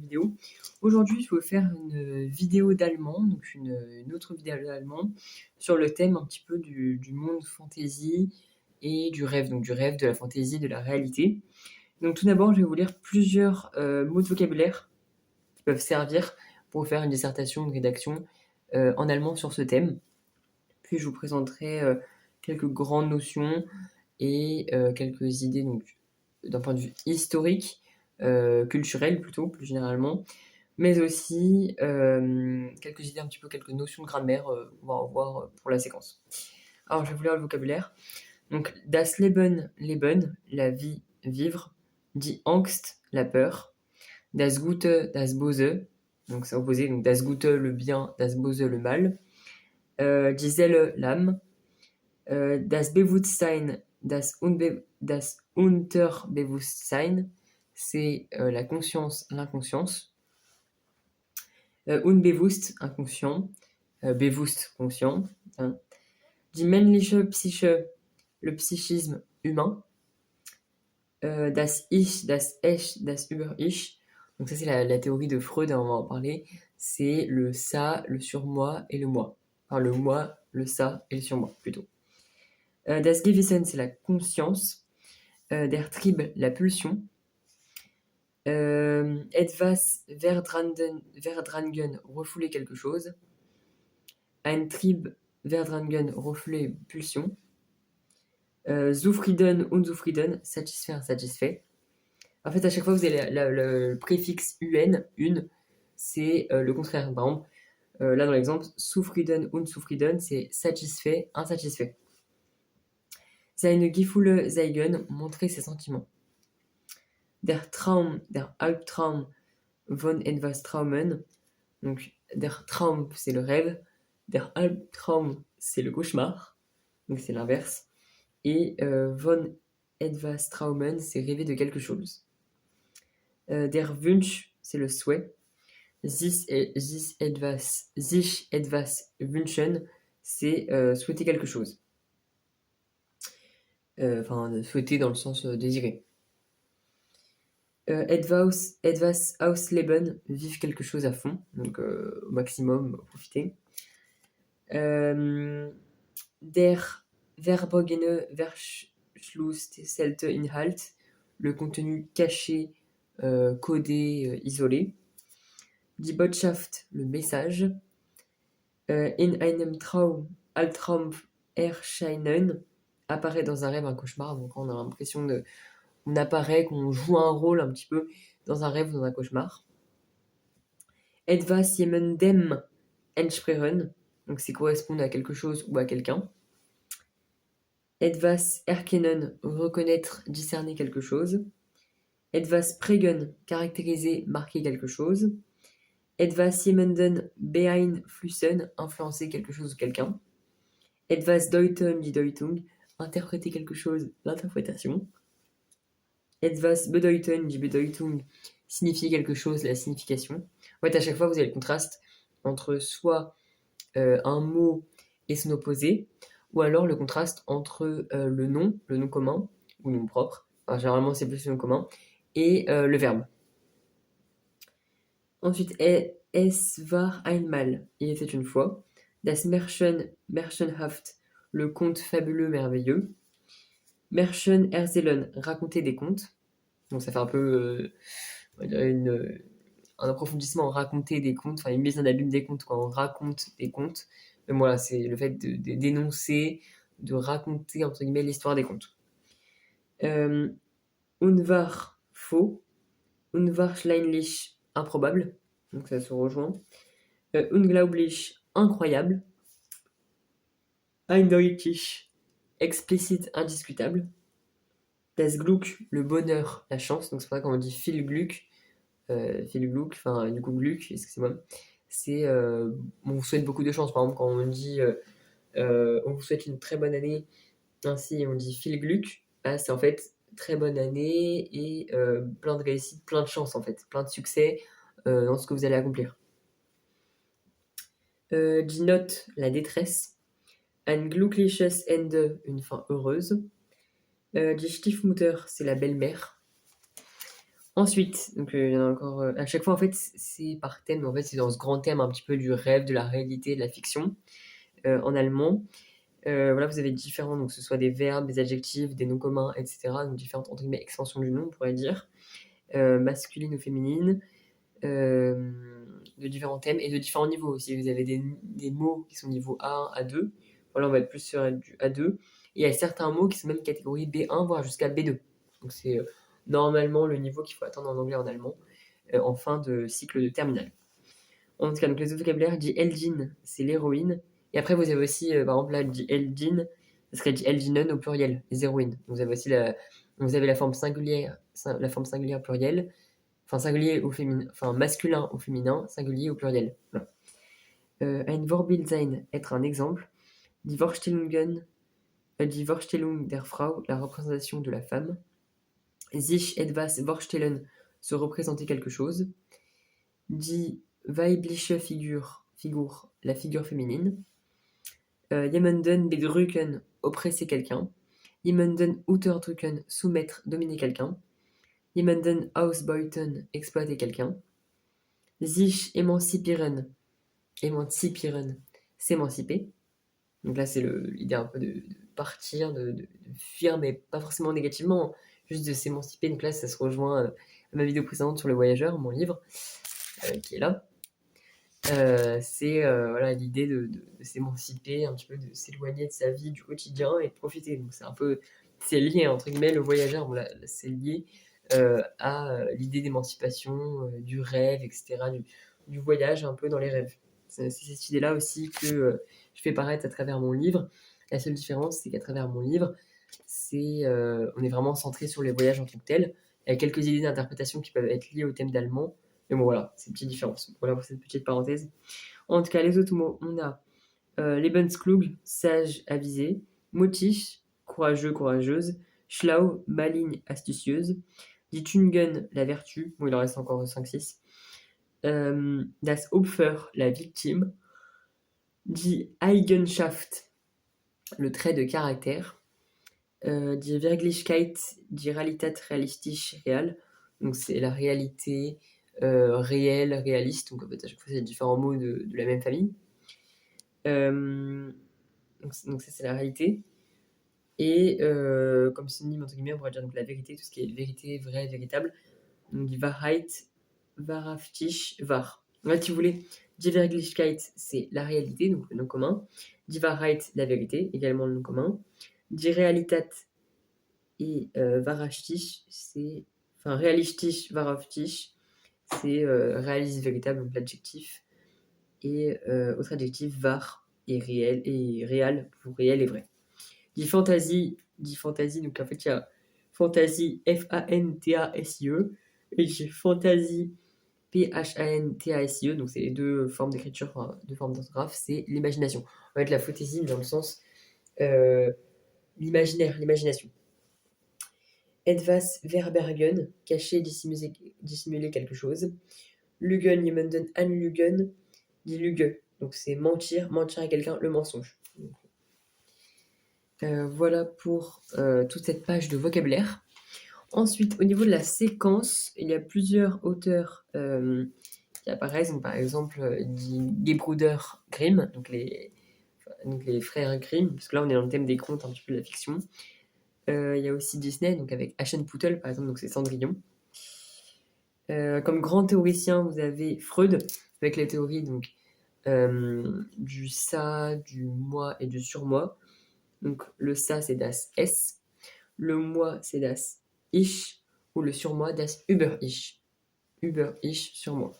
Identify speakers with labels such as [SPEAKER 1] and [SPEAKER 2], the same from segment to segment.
[SPEAKER 1] vidéo. Aujourd'hui, je vais vous faire une vidéo d'allemand, donc une autre vidéo d'allemand, sur le thème un petit peu du monde fantasy et du rêve, donc du rêve, de la fantaisie, de la réalité. Donc tout d'abord, je vais vous lire plusieurs mots de vocabulaire qui peuvent servir pour faire une dissertation, une rédaction en allemand sur ce thème. Puis je vous présenterai quelques grandes notions et quelques idées donc d'un point de vue historique, culturel plutôt, plus généralement, mais aussi quelques idées un petit peu, quelques notions de grammaire, on va en voir pour la séquence. Alors je vais vous lire le vocabulaire. Donc das Leben, la vie, vivre, die Angst, la peur, das Gute, das Böse, donc c'est opposé, donc das Gute, le bien, das Böse, le mal, die Seele, l'âme, das Bewusstsein, das Unterbewusstsein, c'est la conscience, l'inconscience. Unbewusst, inconscient. Bewusst, conscient. Hein. Die männliche Psyche, le psychisme humain. Das Ich, das Ich, das Über-Ich. Donc ça, c'est la théorie de Freud, on va en parler. C'est le ça, le surmoi et le moi. Enfin, le moi, le ça et le surmoi, plutôt. Das Gewissen, c'est la conscience. Der Trieb, la pulsion. Etwas verdrangen, refouler quelque chose. Ein Trieb, verdrangen, refouler, pulsion. Zufrieden, unzufrieden, satisfaire, satisfait. En fait, à chaque fois, vous avez le préfixe un, une, c'est le contraire. Par exemple, là dans l'exemple, zufrieden, unzufrieden, c'est satisfait, insatisfait. Seine Gefühle zeigen, montrer ses sentiments. Der Traum, der Albtraum von etwas träumen. Donc, der Traum, c'est le rêve. Der Albtraum, c'est le cauchemar. Donc, c'est l'inverse. Et von etwas träumen, c'est rêver de quelque chose. Der Wunsch, c'est le souhait. Sich etwas wünschen, c'est souhaiter quelque chose. Enfin, souhaiter dans le sens désirer. Etwas ausleben, vivre quelque chose à fond, donc au maximum, profiter. Der verborgene verschlüsselte Inhalt, le contenu caché, codé, isolé. Die Botschaft, le message. In einem Traum, Albtraum erscheinen, apparaît dans un rêve, un cauchemar, donc on a l'impression on apparaît, qu'on joue un rôle un petit peu dans un rêve ou dans un cauchemar. Etwas jemandem entsprechen, donc c'est correspondre à quelque chose ou à quelqu'un. Etwas erkennen, reconnaître, discerner quelque chose. Etwas prägen, caractériser, marquer quelque chose. Etwas jemanden beeinflussen, influencer quelque chose ou quelqu'un. Etwas deuten, die Deutung, interpréter quelque chose, l'interprétation. Etwas bedeuten, die Bedeutung, signifier quelque chose, la signification. En fait, à chaque fois, vous avez le contraste entre soit un mot et son opposé, ou alors le contraste entre le nom commun, ou nom propre, enfin, généralement c'est plus le nom commun, et le verbe. Ensuite, es war einmal, il était une fois. Das Märchen, Märchenhaft, le conte fabuleux, merveilleux. Märchen erzählen, raconter des contes. Donc ça fait un peu, on va dire un approfondissement en raconter des contes, enfin une mise en abîme des contes quand on raconte des contes. Mais voilà, c'est le fait de d'énoncer, de raconter entre guillemets l'histoire des contes. Unwahr, faux. Unwahrscheinlich, improbable. Donc ça se rejoint. Unglaublich, incroyable. Eindeutig, explicite, indiscutable. Das Glück, le bonheur, la chance. Donc c'est pas quand on dit viel Glück, enfin du coup Glück, excusez-moi. C'est on vous souhaite beaucoup de chance. Par exemple, quand on dit on vous souhaite une très bonne année, ainsi on dit viel Glück, bah, c'est en fait très bonne année et plein de réussite, plein de chance en fait, plein de succès dans ce que vous allez accomplir. Die Not, la détresse. Ein glückliches Ende, une fin heureuse. Die Stiefmutter, c'est la belle-mère. Ensuite, donc il y en a encore, à chaque fois en fait c'est par thème, en fait c'est dans ce grand thème un petit peu du rêve, de la réalité, de la fiction, en allemand. Voilà, vous avez différents, donc que ce soit des verbes, des adjectifs, des noms communs, et cetera, donc différentes entre guillemets «extensions du nom», on pourrait dire, masculines ou féminines, de différents thèmes et de différents niveaux aussi. Vous avez des mots qui sont niveau A1, A2. Voilà, on va être plus sur du A2. Et il y a certains mots qui sont même catégorie B1, voire jusqu'à B2. Donc c'est normalement le niveau qu'il faut attendre en anglais et en allemand en fin de cycle de terminale. En tout cas, donc les autres vocabulaires, die Heldin, c'est l'héroïne. Et après, vous avez aussi, par exemple, là, die Heldin, ça serait die Heldinnen au pluriel, les héroïnes. Donc, vous avez aussi vous avez la forme singulière au pluriel, enfin singulier au féminin, enfin masculin au féminin, singulier au pluriel. Voilà. Ein Vorbild sein, être un exemple. Die Vorstellungen, die Vorstellung der Frau, la représentation de la femme. Sich etwas vorstellen, se représenter quelque chose. Die weibliche Figur, la figure féminine. Jemanden bedrücken, oppresser quelqu'un. Jemanden unterdrücken, soumettre, dominer quelqu'un. Jemanden ausbeuten, exploiter quelqu'un. Sich émancipieren, s'émanciper. Donc là, c'est l'idée un peu de partir, de fuir, mais pas forcément négativement, juste de s'émanciper. Donc là, ça se rejoint à ma vidéo précédente sur le voyageur, mon livre, qui est là. C'est voilà, l'idée de s'émanciper, un petit peu de s'éloigner de sa vie, du quotidien et de profiter. Donc c'est lié, entre guillemets, le voyageur, voilà, c'est lié à l'idée d'émancipation, du rêve, etc., du voyage un peu dans les rêves. C'est cette idée-là aussi que je fais paraître à travers mon livre. La seule différence, c'est qu'à travers mon livre, on est vraiment centré sur les voyages en tant que tel. Il y a quelques idées d'interprétation qui peuvent être liées au thème d'allemand. Mais bon, voilà, c'est une petite différence. Voilà pour cette petite parenthèse. En tout cas, les autres mots, on a Lebensklug, sage, avisé. Mutig, courageux, courageuse. Schlau, maligne, astucieuse. Die Tungen, la vertu. Bon, il en reste encore 5-6. Das Opfer, la victime. Die Eigenschaft, le trait de caractère. Die Wirklichkeit, die Realität realistisch, réelle. Donc c'est la réalité réelle, réaliste. Donc en fait, à chaque fois, c'est différents mots de la même famille. Donc ça, c'est la réalité. Et comme synonyme, entre guillemets, on pourrait dire donc la vérité, tout ce qui est vérité, vrai, véritable. Donc die Wahrheit, wahrhaftig, wahr. En fait, si vous voulez, die Wirklichkeit, c'est la réalité, donc le nom commun. Die Wahrheit, la vérité, également le nom commun. Die Realität et wahrhaftig, c'est... Enfin, realistisch, wahrhaftig, c'est réaliste, véritable, donc l'adjectif. Et autre adjectif, wahr et réel pour réel et vrai. Die Fantasie, donc en fait il y a Fantasie, F-A-N-T-A-S-I-E, et j'ai Fantasie, P-H-A-N-T-A-S-I-E, donc c'est les deux formes d'écriture, enfin, deux formes d'orthographe, c'est l'imagination. En fait, la fantaisie dans le sens l'imaginaire, l'imagination. Etwas verbergen, cacher, dissimuler quelque chose. Lügen, jemanden anlügen, die Lüge. Donc c'est mentir à quelqu'un, le mensonge. Voilà pour toute cette page de vocabulaire. Ensuite, au niveau de la séquence, il y a plusieurs auteurs qui apparaissent. Donc, par exemple, Gebrüder Grimm, donc les frères Grimm, parce que là on est dans le thème des contes, un petit peu de la fiction. Il y a aussi Disney, donc avec Aschenputtel, par exemple, donc c'est Cendrillon. Comme grand théoricien, vous avez Freud, avec la théorie donc, du ça, du moi et du surmoi. Donc le ça, c'est das Es. Le moi, c'est das Ich. Ou le surmoi, das Über-Ich. Über-Ich, surmoi.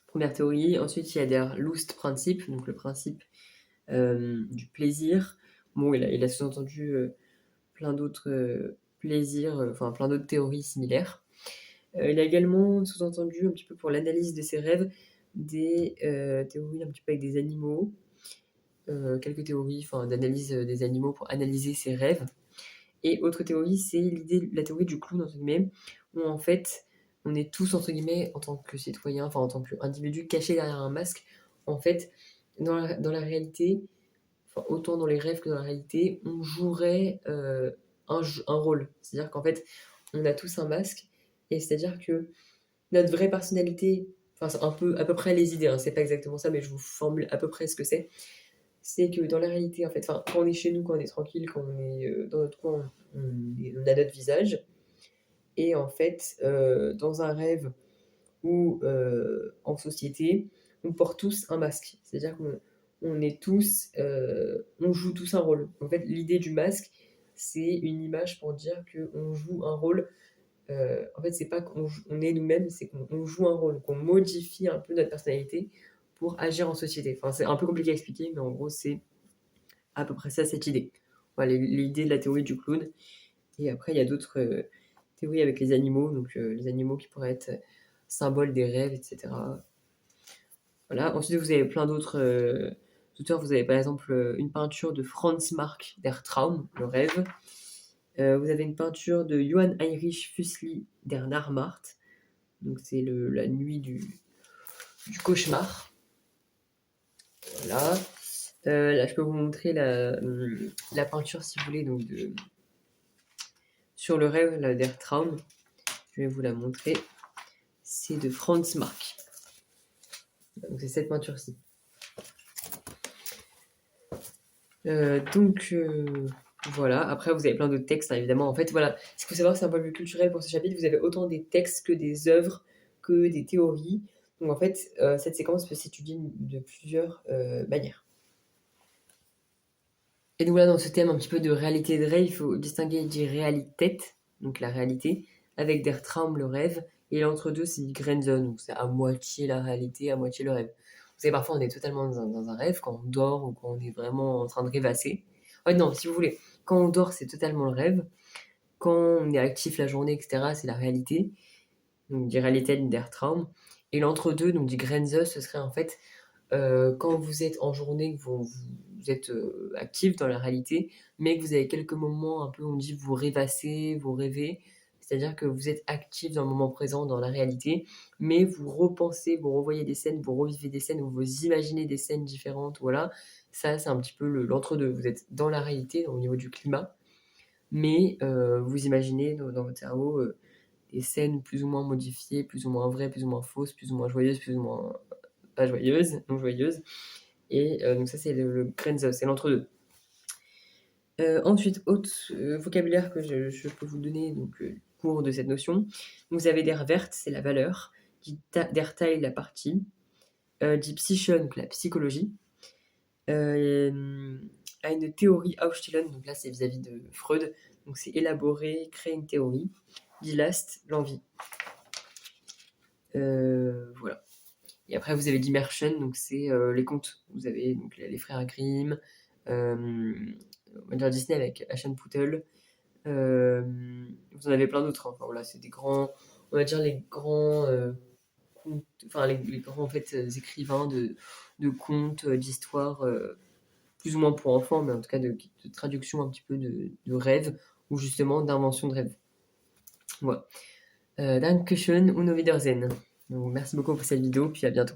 [SPEAKER 1] Première théorie. Ensuite, il y a der Lustprinzip, donc le principe du plaisir. Bon, il a sous-entendu plein d'autres plaisirs, enfin plein d'autres théories similaires. Il a également sous-entendu un petit peu pour l'analyse de ses rêves des théories un petit peu avec des animaux, quelques théories d'analyse des animaux pour analyser ses rêves. Et autre théorie, c'est la théorie du clown, entre guillemets, où en fait, on est tous, entre guillemets, en tant que citoyen, enfin en tant qu'individu caché derrière un masque. En fait, dans la réalité, autant dans les rêves que dans la réalité, on jouerait un rôle. C'est-à-dire qu'en fait, on a tous un masque, Et c'est-à-dire que notre vraie personnalité, enfin, c'est un peu, à peu près les idées, hein, c'est pas exactement ça, mais je vous formule à peu près ce que c'est. C'est que dans la réalité, en fait, enfin, quand on est chez nous, quand on est tranquille, quand on est dans notre coin, on a notre visage. Et en fait, dans un rêve ou en société, on porte tous un masque. C'est-à-dire qu'on est tous, on joue tous un rôle. En fait, l'idée du masque, c'est une image pour dire qu'on joue un rôle. En fait, c'est pas on est nous-mêmes, c'est qu'on joue un rôle, qu'on modifie un peu notre personnalité pour agir en société. Enfin, c'est un peu compliqué à expliquer, mais en gros, c'est à peu près ça, cette idée. Voilà, l'idée de la théorie du clown. Et après, il y a d'autres théories avec les animaux, donc les animaux qui pourraient être symboles des rêves, etc. Voilà. Ensuite, vous avez plein d'autres auteurs. Vous avez par exemple une peinture de Franz Marc der Traum, le rêve. Vous avez une peinture de Johann Heinrich Füssli der Nachtmacht, donc c'est la nuit du cauchemar. Voilà. Là, je peux vous montrer la peinture, si vous voulez, donc sur le rêve, la der Traum. Je vais vous la montrer. C'est de Franz Marc. Donc c'est cette peinture-ci. Voilà. Après, vous avez plein d'autres textes, hein, évidemment. En fait, voilà. Ce qu'il faut savoir, c'est un point de vue culturel pour ce chapitre. Vous avez autant des textes que des œuvres, que des théories. Donc, en fait, cette séquence peut s'étudier de plusieurs manières. Et donc, voilà, dans ce thème un petit peu de réalité et de rêve, il faut distinguer die Realität, donc la réalité, avec der Traum, le rêve. Et l'entre-deux, c'est die Grenzone, donc c'est à moitié la réalité, à moitié le rêve. Vous savez, parfois, on est totalement dans un rêve quand on dort ou quand on est vraiment en train de rêvasser. En fait, non, si vous voulez, quand on dort, c'est totalement le rêve. Quand on est actif la journée, etc., c'est la réalité. Donc, die Realität, der Traum. Et l'entre-deux, donc die Grenze, ce serait en fait quand vous êtes en journée, que vous êtes actif dans la réalité, mais que vous avez quelques moments un peu, on dit, vous rêvassez, vous rêvez. C'est-à-dire que vous êtes actif dans le moment présent, dans la réalité, mais vous repensez, vous revoyez des scènes, vous revivez des scènes, ou vous imaginez des scènes différentes, voilà. Ça, c'est un petit peu l'entre-deux. Vous êtes dans la réalité, au niveau du climat, mais vous imaginez dans votre cerveau des scènes plus ou moins modifiées, plus ou moins vraies, plus ou moins fausses, plus ou moins joyeuses, plus ou moins pas joyeuses, non joyeuses. Et donc ça, c'est le Grenze, c'est l'entre-deux. Ensuite, autre vocabulaire que je peux vous donner, donc cours de cette notion. Donc, vous avez der Wert, c'est la valeur, der Teil, la partie, die Psyche, donc la psychologie, une théorie aufstellen, donc là c'est vis-à-vis de Freud, donc c'est élaborer, créer une théorie, die Last, l'envie. Voilà. Et après, vous avez l'immersion, donc c'est les contes. Vous avez donc les frères Grimm, on va dire Disney avec Aschenputtel. Vous en avez plein d'autres. Hein. Enfin, voilà, c'est des grands, on va dire les grands contes, enfin les grands en fait, écrivains de contes, d'histoires, plus ou moins pour enfants, mais en tout cas de traduction un petit peu de rêves ou justement d'invention de rêves. Voilà. Dankeschön und auf Wiedersehen. Donc, merci beaucoup pour cette vidéo, puis à bientôt.